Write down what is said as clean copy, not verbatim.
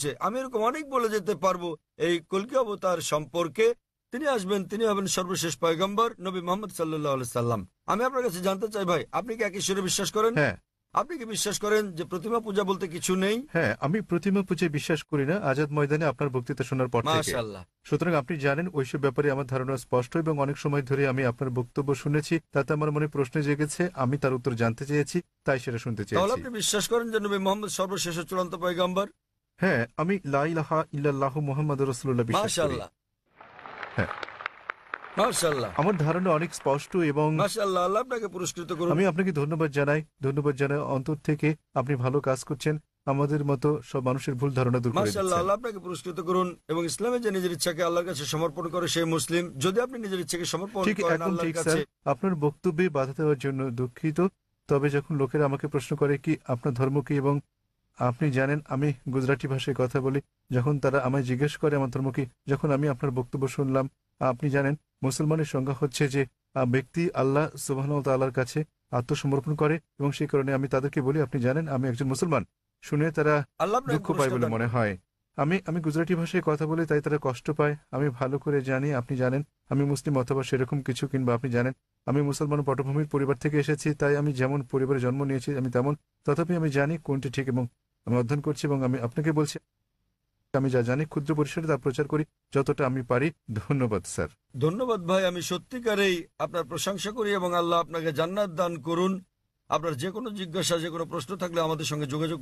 বলছে। আমি এরকম অনেক বলে যেতে পারবো এই কল্কি অবতার সম্পর্কে। তিনি আসবেন, তিনি হবেন সর্বশেষ পয়গম্বর নবী মোহাম্মদ সাল্লাল্লাহু আলাইহি সাল্লাম। আমি আপনার কাছে জানতে চাই ভাই, আপনি কি এক ঈশ্বরে বিশ্বাস করেন? হ্যাঁ। আপনি কি বিশ্বাস করেন যে প্রতিমা পূজা বলতে কিছু নেই? হ্যাঁ, আমি প্রতিমা পূজায় বিশ্বাস করি না আজাদ ময়দানে আপনার বক্তৃতা শোনার পর থেকে। মাশাআল্লাহ। সুতরাং আপনি জানেন ওইসব ব্যাপারে আমার ধারণা স্পষ্ট, এবং অনেক সময় ধরে আমি আপনার বক্তব্য শুনেছি, তাতে আমার মনে প্রশ্ন জেগেছে, আমি তার উত্তর জানতে চেয়েছি, তাই সেটা শুনতে তাহলে চেয়েছি। আপনি বিশ্বাস করেন যে নবী মোহাম্মদ সর্বশেষ ও চূড়ান্ত পয়গম্বর? হ্যাঁ, আমি লা ইলাহা ইল্লাল্লাহু মুহাম্মাদুর রাসূলুল্লাহ বিশ্বাস করি। মাশাআল্লাহ, হ্যাঁ, মাশাআল্লাহ, আমার ধারণা অনেক স্পষ্ট, এবং মাশাআল্লাহ। আল্লাহ আপনাকে পুরস্কৃত করুন। আমি আপনাকে ধন্যবাদ জানাই অন্তর থেকে। আপনি ভালো কাজ করছেন, আমাদের মতো সব মানুষের ভুল ধারণা দূর করে মাশাআল্লাহ, দিচ্ছেন। আল্লাহ আপনাকে পুরস্কৃত করুন। এবং ইসলামে যে নিজের ইচ্ছাকে আল্লাহর কাছে সমর্পণ করে সেই মুসলিম। যদি আপনি নিজের ইচ্ছাকে সমর্পণ ঠিক, করেন একদম আল্লাহর ঠিক কাছে। স্যার। আপনার বক্তব্যে বাধা দেওয়ার জন্য দুঃখিত। তবে যখন লোকেরা আমাকে প্রশ্ন করে কি আপনার ধর্ম কি, এবং আপনি জানেন আমি গুজরাটি ভাষায় কথা বলি, যখন তারা আমায় জিজ্ঞেস করে আমার ধর্ম কি, যখন আমি আপনার বক্তব্য শুনলাম, আপনি জানেন মুসলমানের সংজ্ঞা হচ্ছে যে ব্যক্তি আল্লাহ সুবহানাহু ওয়া তাআলার কাছে আত্মসমর্পণ করে, এবং সেই কারণে আমি তাদেরকে বলি আপনি জানেন আমি একজন মুসলমান। শুনে তারা আল্লাহ আপনাকে দুঃখ পায় পুরস্কার বলে দান মনে করুন। হয়। আমি গুজরাটি ভাষায় কথা বলি, তাই তারা কষ্ট পায়। আমি ভালো করে জানি, আপনি জানেন আমি মুসলিম অথবা সেরকম কিছু, কিংবা আপনি জানেন আমি মুসলমান পটভূমির পরিবার থেকে এসেছি, তাই আমি যেমন পরিবারে জন্ম নিয়েছি আমি তেমন। তথাপি আমি জানি কোনটি ঠিক, এবং আমি অধ্যয়ন করছি, এবং আমি আপনাকে বলছি আমি যা জানি ক্ষুদ্র পরিসরে তা প্রচার করি যতটা আমি পারি। ধন্যবাদ স্যার। ধন্যবাদ ভাই, আমি সত্যিকারেই আপনার প্রশংসা করি এবং আল্লাহ আপনাকে জান্নাত দান করুন। আপনার যে কোনো জিজ্ঞাসা, যে কোনো প্রশ্ন থাকলে আমাদের সঙ্গে যোগাযোগ করুন।